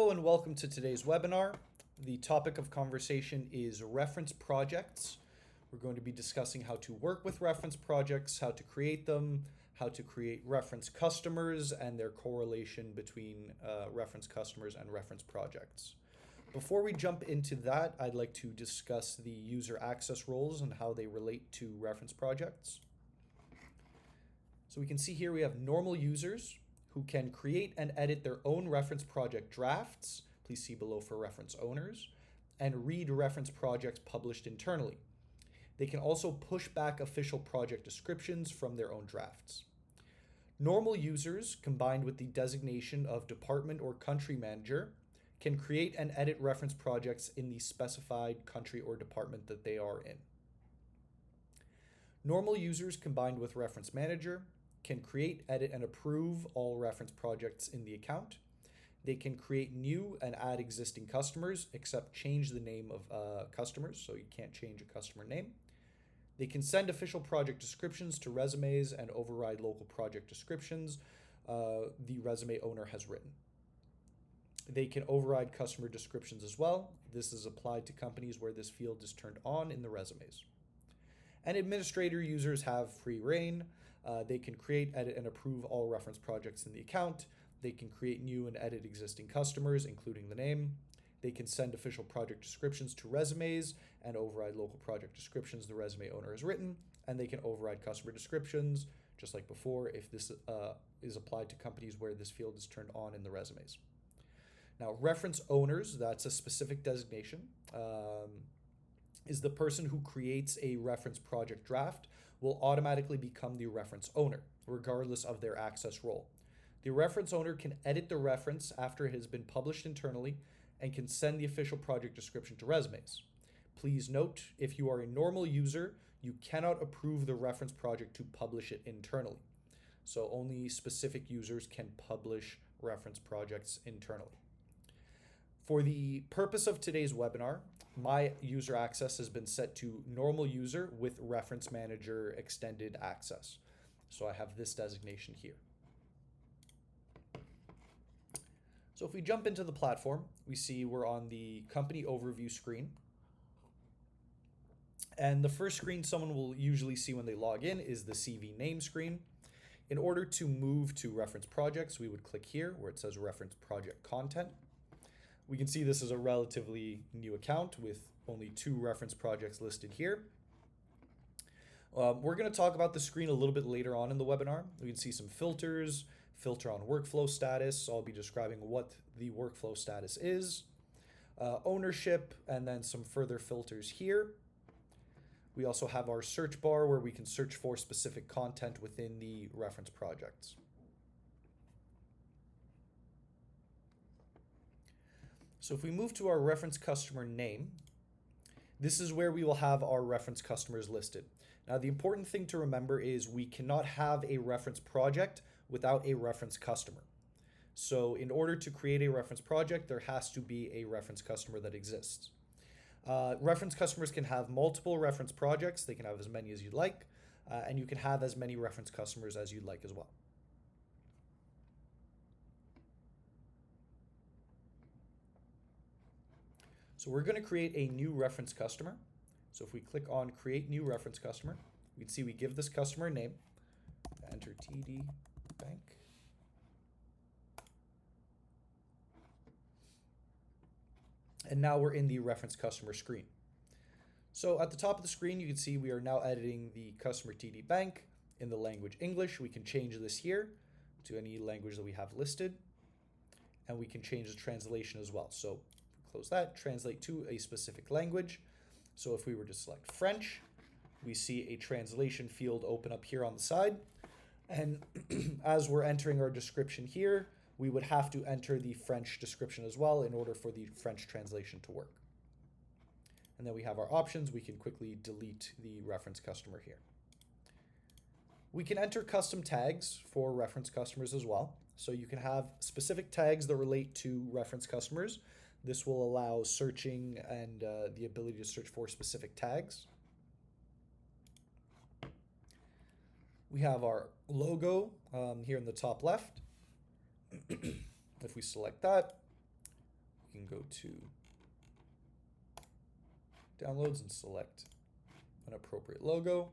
Hello and welcome to today's webinar. The topic of conversation is reference projects. We're going to be discussing how to work with reference projects, how to create them, how to create reference customers, and their correlation between reference customers and reference projects. Before we jump into that, I'd like to discuss the user access roles and how they relate to reference projects. So we can see here we have normal users who can create and edit their own reference project drafts, please see below for reference owners, and read reference projects published internally. They can also push back official project descriptions from their own drafts. Normal users, combined with the designation of department or country manager, can create and edit reference projects in the specified country or department that they are in. Normal users, combined with reference manager, can create, edit, and approve all reference projects in the account. They can create new and add existing customers, except change the name of customers, so you can't change a customer name. They can send official project descriptions to resumes and override local project descriptions the resume owner has written. They can override customer descriptions as well. This is applied to companies where this field is turned on in the resumes. And administrator users have free reign. They can create, edit, and approve all reference projects in the account. They can create new and edit existing customers, including the name. They can send official project descriptions to resumes and override local project descriptions the resume owner has written. And they can override customer descriptions, just like before, if this is applied to companies where this field is turned on in the resumes. Now, reference owners, that's a specific designation, is the person who creates a reference project draft will automatically become the reference owner, regardless of their access role. The reference owner can edit the reference after it has been published internally and can send the official project description to resumes. Please note, if you are a normal user, you cannot approve the reference project to publish it internally. So only specific users can publish reference projects internally. For the purpose of today's webinar, my user access has been set to normal user with reference manager extended access. So I have this designation here. So if we jump into the platform, we see we're on the company overview screen. And the first screen someone will usually see when they log in is the CV name screen. In order to move to reference projects, we would click here where it says reference project content. We can see this is a relatively new account with only 2 reference projects listed here. We're going to talk about the screen a little bit later on in the webinar. We can see some filters, filter on workflow status. I'll be describing what the workflow status is, ownership, and then some further filters here. We also have our search bar where we can search for specific content within the reference projects. So if we move to our reference customer name, this is where we will have our reference customers listed. Now, the important thing to remember is we cannot have a reference project without a reference customer. So in order to create a reference project, there has to be a reference customer that exists. Reference customers can have multiple reference projects. They can have as many as you'd like, and you can have as many reference customers as you'd like as well. So we're going to create a new reference customer. So if we click on create new reference customer, we can see we give this customer a name, enter TD Bank. And now we're in the reference customer screen. So at the top of the screen, you can see we are now editing the customer TD Bank in the language English. We can change this here to any language that we have listed, and we can change the translation as well. So close that, translate to a specific language. So if we were to select French, we see a translation field open up here on the side. And as we're entering our description here, we would have to enter the French description as well in order for the French translation to work. And then we have our options. We can quickly delete the reference customer here. We can enter custom tags for reference customers as well. So you can have specific tags that relate to reference customers. This will allow searching and the ability to search for specific tags. We have our logo here in the top left. If we select that, can go to downloads and select an appropriate logo.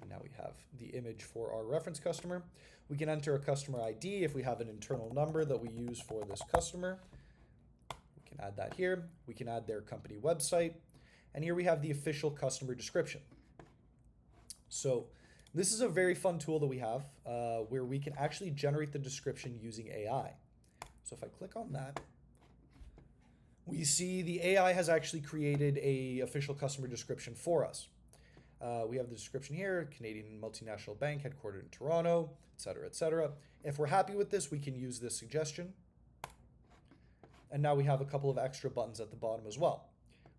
And now we have the image for our reference customer. We can enter a customer ID if we have an internal number that we use for this customer. We can add that here. We can add their company website. And here we have the official customer description. So this is a very fun tool that we have where we can actually generate the description using AI. So if I click on that, we see the AI has actually created an official customer description for us. We have the description here: Canadian multinational bank headquartered in Toronto, etc., etc. If we're happy with this, we can use this suggestion. And now we have a couple of extra buttons at the bottom as well.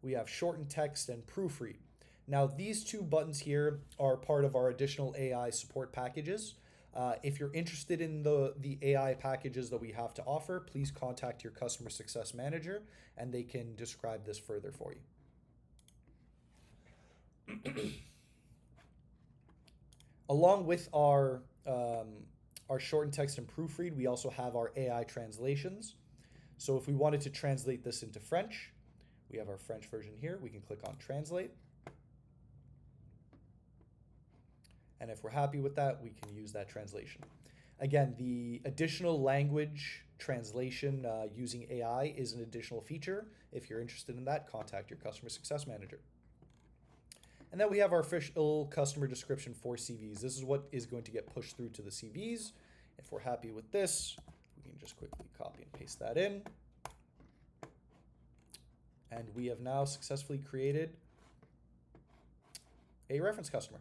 We have shorten text and proofread. Now these two buttons here are part of our additional AI support packages. If you're interested in the AI packages that we have to offer, please contact your customer success manager and they can describe this further for you. Along with our shortened text and proofread, we also have our AI translations. So if we wanted to translate this into French, we have our French version here. We can click on translate. And if we're happy with that, we can use that translation. Again, the additional language translation using AI is an additional feature. If you're interested in that, contact your customer success manager. And then we have our official customer description for CVs. This is what is going to get pushed through to the CVs. If we're happy with this, we can just quickly copy and paste that in. And we have now successfully created a reference customer.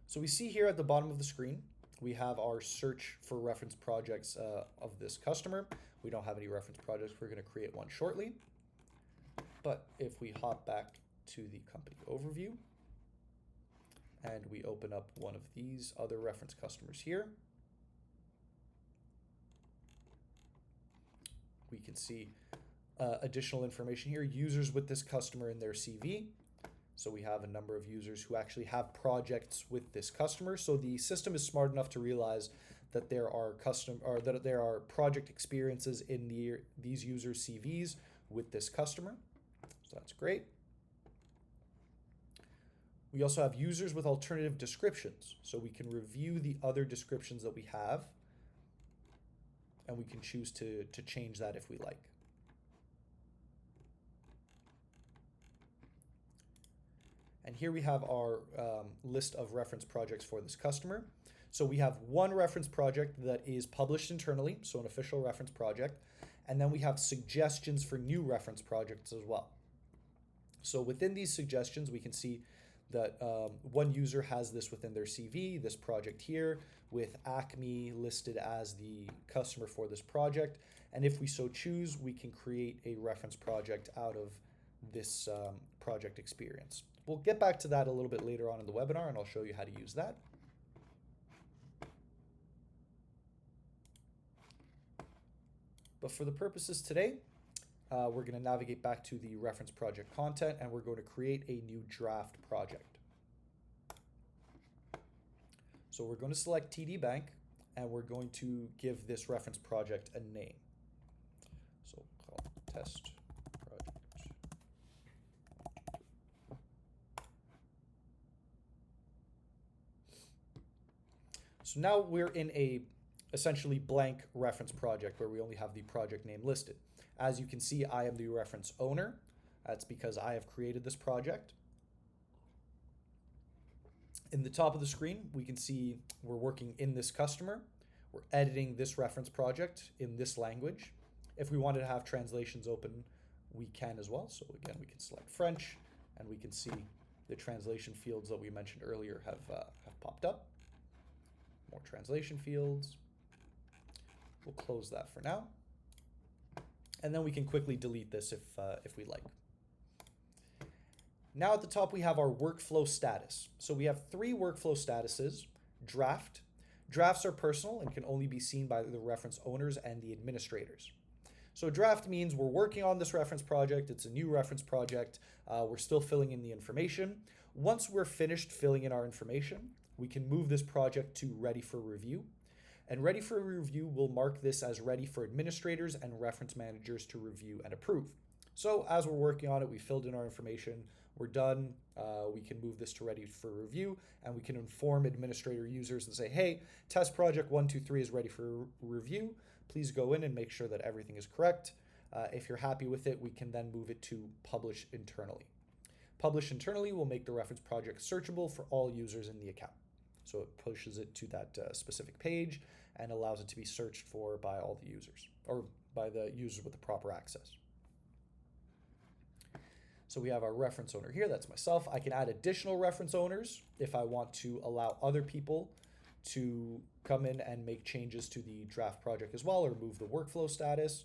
So we see here at the bottom of the screen, we have our search for reference projects of this customer. We don't have any reference projects. We're going to create one shortly. But if we hop back to the company overview and we open up one of these other reference customers here, we can see additional information here, users with this customer in their CV. So we have a number of users who actually have projects with this customer. So the system is smart enough to realize that there are project experiences in these users' CVs with this customer. So that's great. We also have users with alternative descriptions. So we can review the other descriptions that we have, and we can choose to change that if we like. And here we have our list of reference projects for this customer. So we have one reference project that is published internally, so an official reference project. And then we have suggestions for new reference projects as well. So within these suggestions, we can see that one user has this within their CV, this project here, with Acme listed as the customer for this project. And if we so choose, we can create a reference project out of this project experience. We'll get back to that a little bit later on in the webinar, and I'll show you how to use that. But for the purposes today, we're going to navigate back to the reference project content, and we're going to create a new draft project. So we're going to select TD Bank, and we're going to give this reference project a name. So call it test project. So now we're in a essentially blank reference project where we only have the project name listed. As you can see, I am the reference owner. That's because I have created this project. In the top of the screen, we can see we're working in this customer. We're editing this reference project in this language. If we wanted to have translations open, we can as well. So again, we can select French, and we can see the translation fields that we mentioned earlier have popped up. More translation fields. We'll close that for now. And then we can quickly delete this if we like. Now at the top, we have our workflow status. So we have three workflow statuses: draft. Drafts are personal and can only be seen by the reference owners and the administrators. So draft means we're working on this reference project. It's a new reference project. We're still filling in the information. Once we're finished filling in our information, we can move this project to ready for review. And ready for review will mark this as ready for administrators and reference managers to review and approve. So as we're working on it, we filled in our information, we're done, we can move this to ready for review, and we can inform administrator users and say, hey, test project 123 is ready for review. Please go in and make sure that everything is correct. If you're happy with it, we can then move it to publish internally. Publish internally will make the reference project searchable for all users in the account. So it pushes it to that specific page and allows it to be searched for by all the users, or by the users with the proper access. So we have our reference owner here, that's myself. I can add additional reference owners if I want to allow other people to come in and make changes to the draft project as well, or move the workflow status.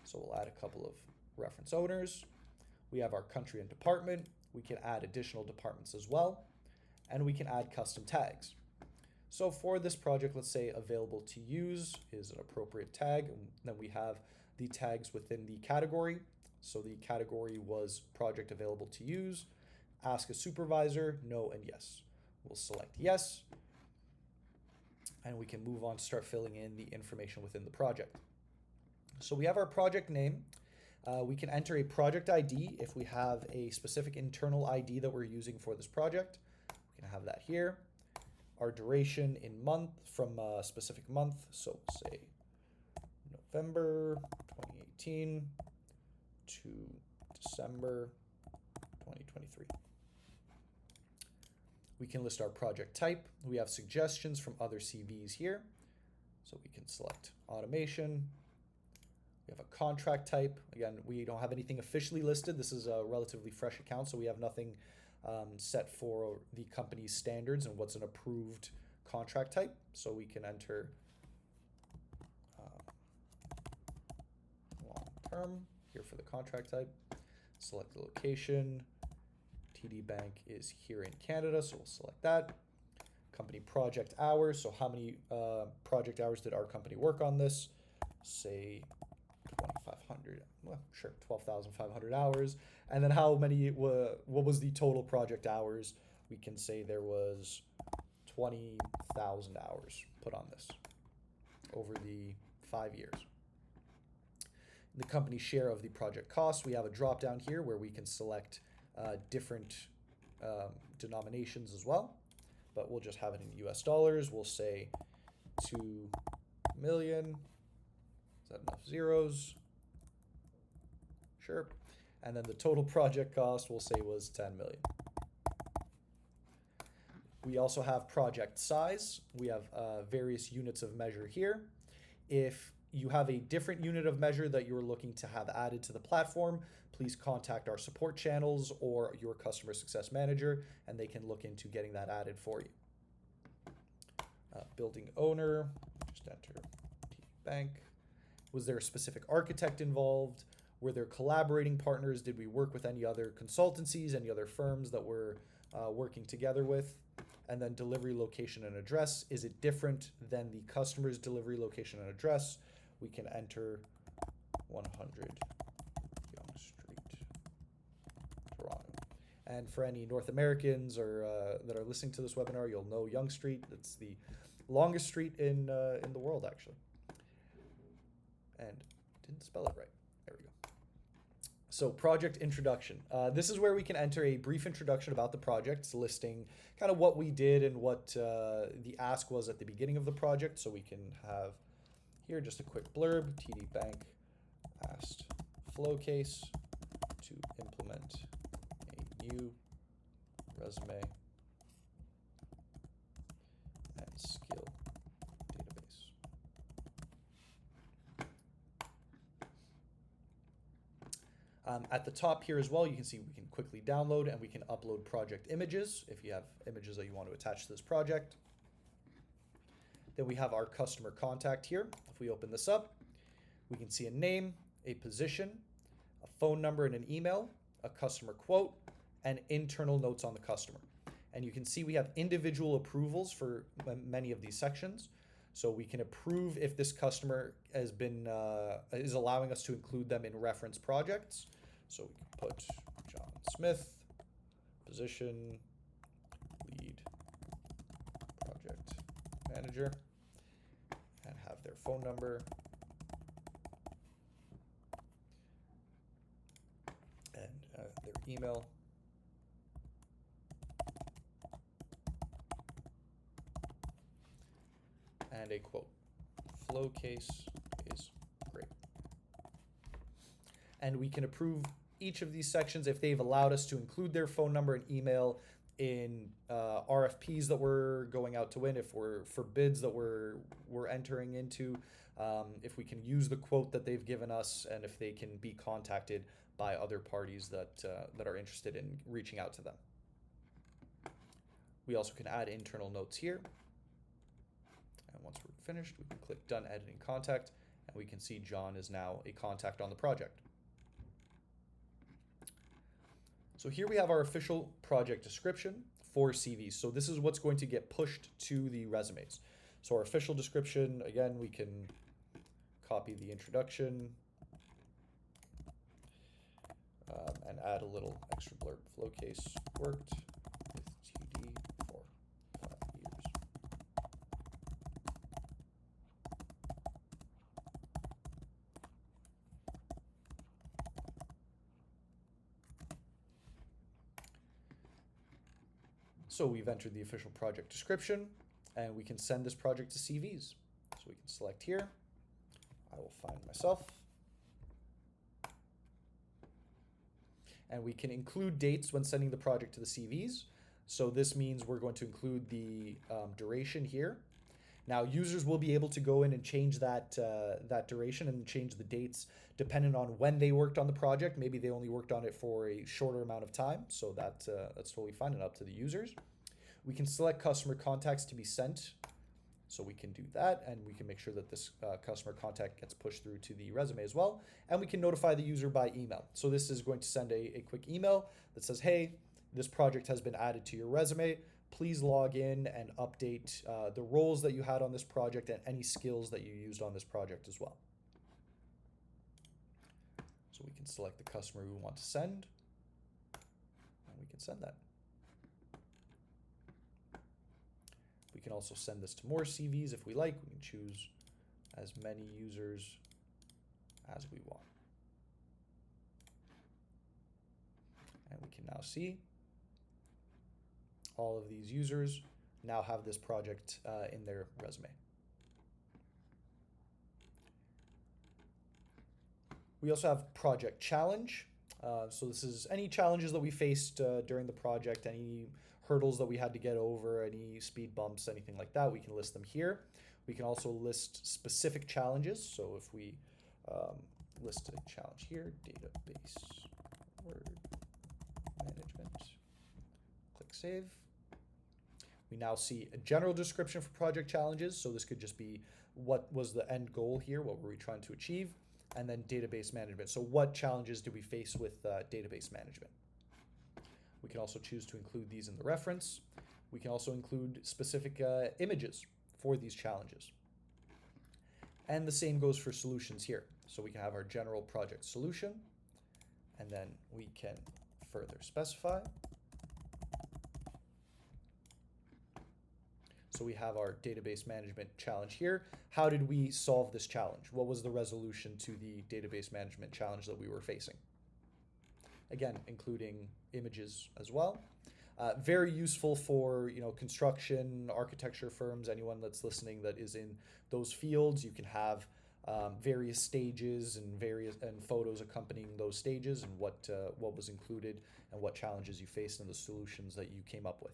So we'll add a couple of reference owners. We have our country and department. We can add additional departments as well, and we can add custom tags. So for this project, let's say available to use is an appropriate tag, and then we have the tags within the category. So the category was project available to use, ask a supervisor, no and yes. We'll select yes, and we can move on to start filling in the information within the project. So we have our project name. We can enter a project ID if we have a specific internal ID that we're using for this project. We can have that here. Our duration in month from a specific month. So say November 2018 to December 2023. We can list our project type. We have suggestions from other CVs here. So we can select automation. We have a contract type. Again, we don't have anything officially listed. This is a relatively fresh account, so we have nothing set for the company's standards and what's an approved contract type. So we can enter long term here for the contract type. Select the location. TD Bank is here in Canada, so we'll select that. Company project hours. So how many project hours did our company work on this? Say 2,500, well, sure, 12,500 hours. And then how many, what was the total project hours? We can say there was 20,000 hours put on this over the 5 years. The company share of the project costs, we have a drop down here where we can select different denominations as well, but we'll just have it in US dollars. We'll say 2 million. Is that enough zeros? Sure. And then the total project cost we'll say was 10 million. We also have project size. We have various units of measure here. If you have a different unit of measure that you're looking to have added to the platform, please contact our support channels or your customer success manager, and they can look into getting that added for you. Building owner, just enter TD Bank. Was there a specific architect involved? Were there collaborating partners? Did we work with any other consultancies, any other firms that we're working together with? And then delivery location and address. Is it different than the customer's delivery location and address? We can enter 100 Yonge Street, Toronto. And for any North Americans or that are listening to this webinar, you'll know Yonge Street. It's the longest street in the world, actually. And didn't spell it right. There we go. So project introduction. This is where we can enter a brief introduction about the project, listing kind of what we did and what the ask was at the beginning of the project. So we can have here just a quick blurb. TD Bank asked Flowcase to implement a new resume and skill database. At the top here as well, you can see we can quickly download and we can upload project images if you have images that you want to attach to this project. Then we have our customer contact here. If we open this up, we can see a name, a position, a phone number and an email, a customer quote, and internal notes on the customer. And you can see we have individual approvals for many of these sections. So we can approve if this customer has been is allowing us to include them in reference projects. So we can put John Smith, position, manager and have their phone number and their email. And a quote. Flowcase is great. And we can approve each of these sections if they've allowed us to include their phone number and email in RFPs that we're going out to win, if we're for bids that we're entering into, if we can use the quote that they've given us, and if they can be contacted by other parties that are interested in reaching out to them. We also can add internal notes here. And once we're finished, we can click Done Editing Contact, and we can see John is now a contact on the project. So here we have our official project description for CVs. So this is what's going to get pushed to the resumes. So our official description, again, we can copy the introduction and add a little extra blurb. Flowcase worked with TD for 5 years. So we've entered the official project description, and we can send this project to CVs. So we can select here. I will find myself. And we can include dates when sending the project to the CVs. So this means we're going to include the duration here. Now users will be able to go in and change that duration and change the dates depending on when they worked on the project. Maybe they only worked on it for a shorter amount of time, so that's totally fine and up to the users. We can select customer contacts to be sent, so we can do that, and we can make sure that this customer contact gets pushed through to the resume as well, and we can notify the user by email. So this is going to send a quick email that says, hey, this project has been added to your resume. Please log in and update the roles that you had on this project and any skills that you used on this project as well. So we can select the customer we want to send, and we can send that. We can also send this to more CVs if we like. We can choose as many users as we want. And we can now see all of these users now have this project in their resume. We also have project challenge. So this is any challenges that we faced during the project, any hurdles that we had to get over, any speed bumps, anything like that, we can list them here. We can also list specific challenges. So if we list a challenge here, database word management, click save. We now see a general description for project challenges. So this could just be what was the end goal here, what were we trying to achieve, and then database management. So what challenges did we face with database management? We can also choose to include these in the reference. We can also include specific images for these challenges. And the same goes for solutions here. So we can have our general project solution, and then we can further specify. So we have our database management challenge here. How did we solve this challenge? What was the resolution to the database management challenge that we were facing? Again, including images as well. Very useful for construction, architecture firms, anyone that's listening that is in those fields. You can have various stages and photos accompanying those stages, and what was included and what challenges you faced and the solutions that you came up with.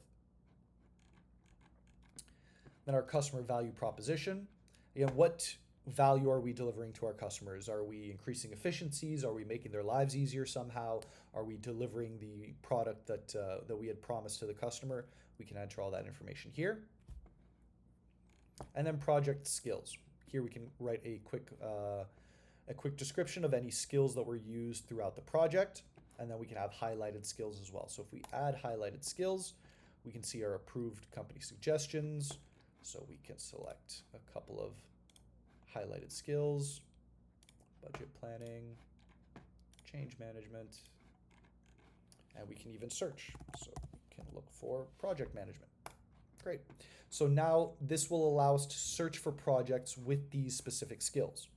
Then our customer value proposition. Again, what value are we delivering to our customers? Are we increasing efficiencies? Are we making their lives easier somehow? Are we delivering the product that we had promised to the customer? We can enter all that information here. And then project skills. Here we can write a quick description of any skills that were used throughout the project, and then we can have highlighted skills as well. So if we add highlighted skills, we can see our approved company suggestions. So we can select a couple of highlighted skills, budget planning, change management, and we can even search. So we can look for project management. Great. So now this will allow us to search for projects with these specific skills.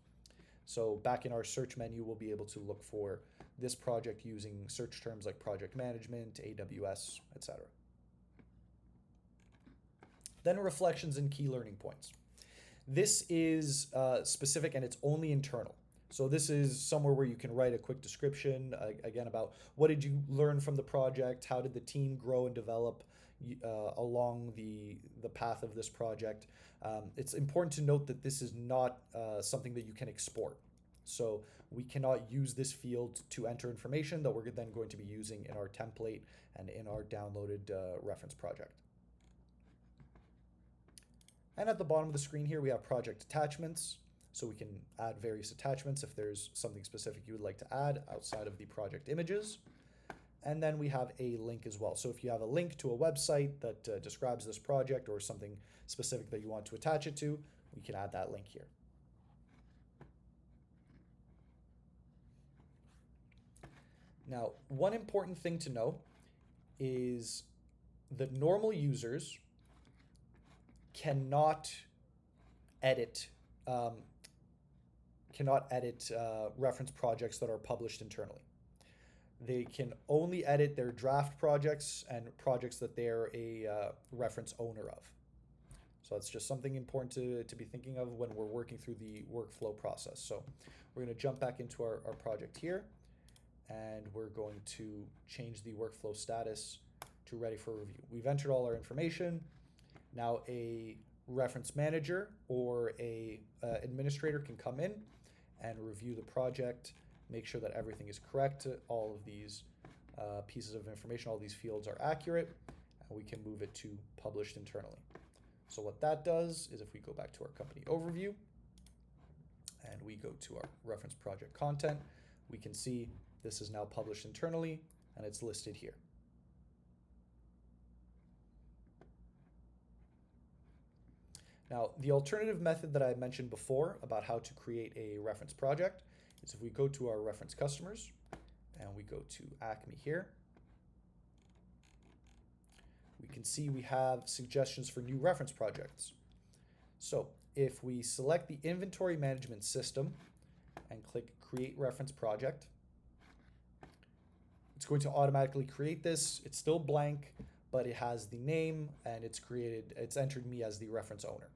So back in our search menu, we'll be able to look for this project using search terms like project management, AWS, etc. Then reflections and key learning points. This is specific and it's only internal. So this is somewhere where you can write a quick description, again, about what did you learn from the project, how did the team grow and develop along the path of this project. It's important to note that this is not something that you can export. So we cannot use this field to enter information that we're then going to be using in our template and in our downloaded reference project. And at the bottom of the screen here, we have project attachments. So we can add various attachments if there's something specific you would like to add outside of the project images. And then we have a link as well. So if you have a link to a website that describes this project or something specific that you want to attach it to, we can add that link here. Now, one important thing to know is that normal users cannot edit reference projects that are published internally. They can only edit their draft projects and projects that they're a reference owner of. So that's just something important to be thinking of when we're working through the workflow process. So we're going to jump back into our project here, and we're going to change the workflow status to ready for review. We've entered all our information. Now a reference manager or a administrator can come in and review the project, make sure that everything is correct, all of these pieces of information, all these fields are accurate, and we can move it to published internally. So what that does is if we go back to our company overview and we go to our reference project content, we can see this is now published internally and it's listed here. Now, the alternative method that I mentioned before about how to create a reference project is if we go to our reference customers and we go to Acme here, we can see we have suggestions for new reference projects. So if we select the inventory management system and click create reference project, it's going to automatically create this. It's still blank, but it has the name and it's entered me as the reference owner.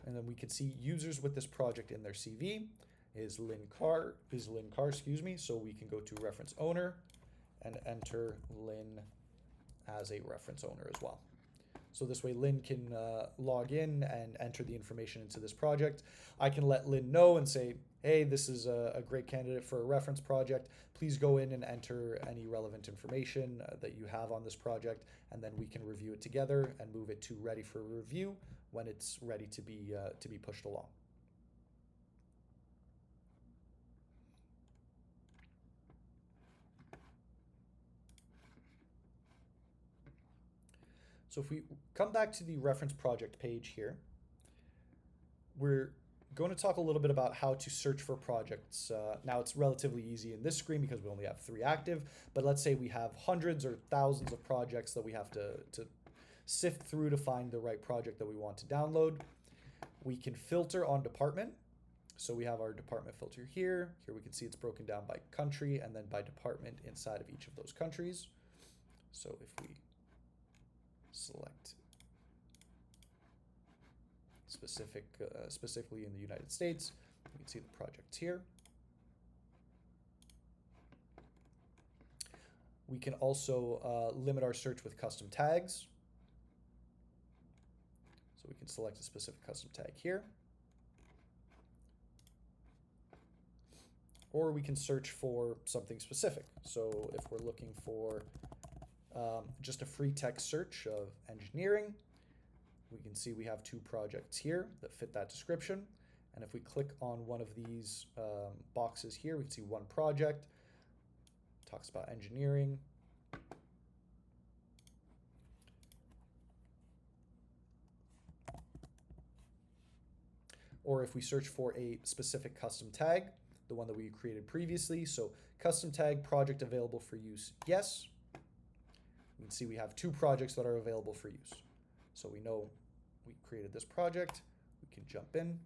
And then we can see users with this project in their CV is Lynn Carr, excuse me. So we can go to reference owner and enter Lynn as a reference owner as well. So this way Lynn can log in and enter the information into this project. I can let Lynn know and say, hey, this is a great candidate for a reference project. Please go in and enter any relevant information that you have on this project, and then we can review it together and move it to ready for review when it's ready to be pushed along. So if we come back to the reference project page here, we're going to talk a little bit about how to search for projects. Now it's relatively easy in this screen because we only have 3 active, but let's say we have hundreds or thousands of projects that we have to sift through to find the right project that we want to download. We can filter on department. So we have our department filter here. Here we can see it's broken down by country and then by department inside of each of those countries. So if we select specifically in the United States, you can see the projects here. We can also limit our search with custom tags. So we can select a specific custom tag here. Or we can search for something specific. So if we're looking for just a free text search of engineering, we can see we have 2 projects here that fit that description. And if we click on one of these boxes here, we can see one project, talks about engineering. Or if we search for a specific custom tag, the one that we created previously, so custom tag project available for use, yes. You can see we have 2 projects that are available for use. So we know we created this project. We can jump in.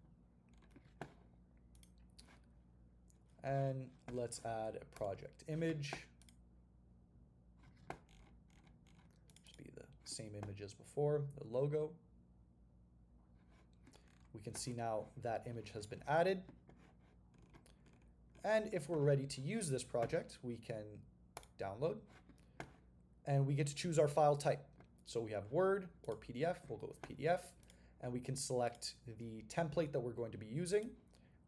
And let's add a project image. Just be the same image as before, the logo. We can see now that image has been added. And if we're ready to use this project, we can download. And we get to choose our file type. So we have Word or PDF. We'll go with PDF. And we can select the template that we're going to be using.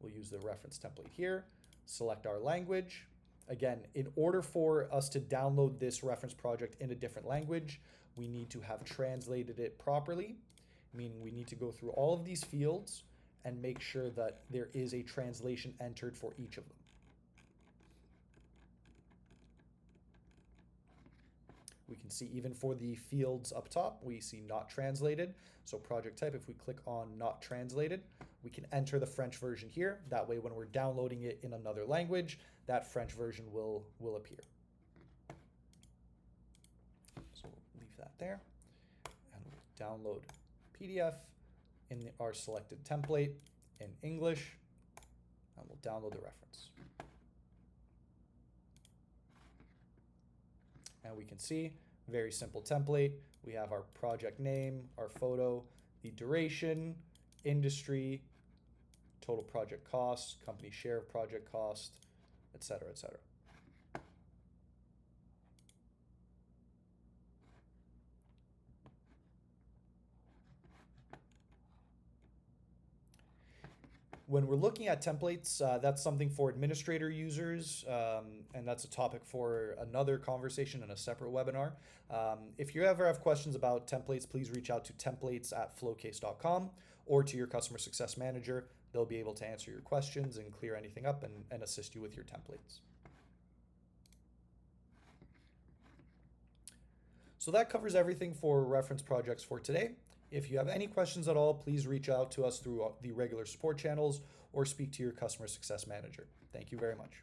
We'll use the reference template here. Select our language. Again, in order for us to download this reference project in a different language, we need to have translated it properly, meaning we need to go through all of these fields and make sure that there is a translation entered for each of them. We can see even for the fields up top, we see not translated. So project type, if we click on not translated, we can enter the French version here. That way, when we're downloading it in another language, that French version will appear. So we'll leave that there. And we'll download PDF in our selected template in English. And we'll download the reference. And we can see, very simple template. We have our project name, our photo, the duration, industry, total project cost, company share of project cost, etc., etc. When we're looking at templates, that's something for administrator users, and that's a topic for another conversation in a separate webinar. If you ever have questions about templates, please reach out to templates@flowcase.com or to your customer success manager. They'll be able to answer your questions and clear anything up and assist you with your templates. So that covers everything for reference projects for today. If you have any questions at all, please reach out to us through the regular support channels or speak to your customer success manager. Thank you very much.